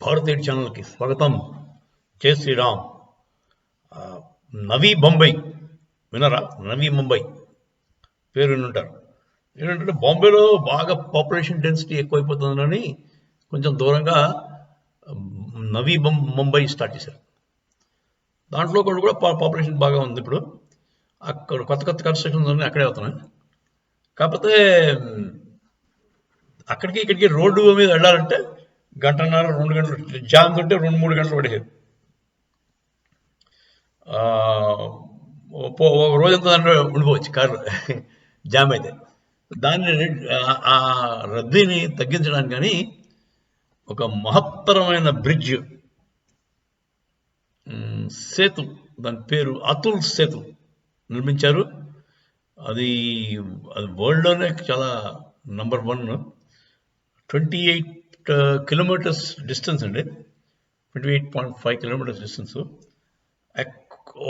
భారతీయ ఛానల్కి స్వాగతం. జై శ్రీరామ్. నవీ ముంబై వినరా? నవీ ముంబై పేరు వినుంటారు. ఏంటంటే బాంబేలో బాగా పాపులేషన్ డెన్సిటీ ఎక్కువైపోతుందని కొంచెం దూరంగా నవీ ముంబై స్టార్ట్ చేశారు. దాంట్లో కూడా పాపులేషన్ బాగా ఉంది. ఇప్పుడు అక్కడ కొత్త కొత్త కన్స్ట్రక్షన్స్ అన్నీ అక్కడే అవుతున్నాయి. కాకపోతే అక్కడికి ఇక్కడికి రోడ్డు మీద వెళ్ళాలంటే గంటన్నర 2 గంటలు జామ్ ఉంటే 2-3 గంటలు పడేది. ఒక రోజంతా దాంట్లో ఉండిపోవచ్చు కారు జామ్ అయితే. దాన్ని ఆ రద్దీని తగ్గించడానికి కానీ ఒక మహత్తరమైన బ్రిడ్జ్, సేతు, దాని పేరు అతుల్ సేతు నిర్మించారు. అది వరల్డ్లోనే చాలా నంబర్ 1. 28 కిలోమీటర్స్ డిస్టెన్స్ అండి. 28.5 kilometres distance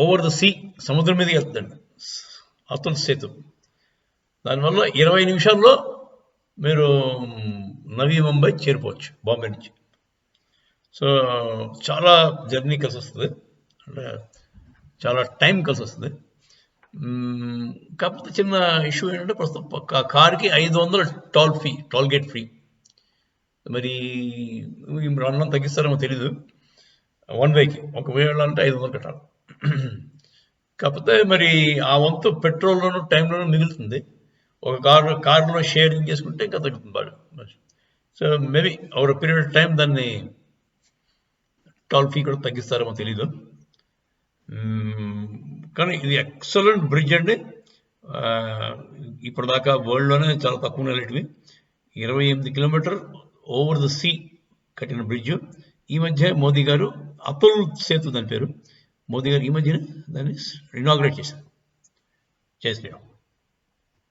over the sea, సముద్రం మీదకి వెళ్తుందండి అతుల్ సేతు. దానివల్ల 20 నిమిషాల్లో మీరు నవీ ముంబై చేరిపోవచ్చు బాంబే నుంచి. సో చాలా జర్నీ కలిసి వస్తుంది, అంటే చాలా టైం కలిసి వస్తుంది. కాకపోతే చిన్న ఇష్యూ ఏంటంటే ప్రస్తుతం కార్కి 500 టోల్ గేట్ ఫ్రీ. మరి అన్నం తగ్గిస్తారేమో తెలీదు. 1 వేకి ఒకవేళ అంటే 500 కట్టాలి. కాకపోతే మరి ఆ వంతు పెట్రోల్లోనూ టైంలోనూ మిగులుతుంది. ఒక కారులో షేరింగ్ చేసుకుంటే ఇంకా తగ్గుతుంది బాగా. So maybe over period of time దాన్ని టోల్ ఫీ కూడా తగ్గిస్తారేమో తెలీదు. కానీ ఇది ఎక్సలెంట్ బ్రిడ్జ్ అండి. ఇప్పటిదాకా వరల్డ్లోనే చాలా తక్కువ నెలటివి. 28 కిలోమీటర్ ఓవర్ ద సీ కట్టిన బ్రిడ్జ్. ఈ మధ్య మోదీ గారు అతుల్ సేతు దాని పేరు, మోదీ గారు ఈ మధ్యనే దాన్ని ఇనాగ్రేట్ చేశారు. జై శ్రీరామ్.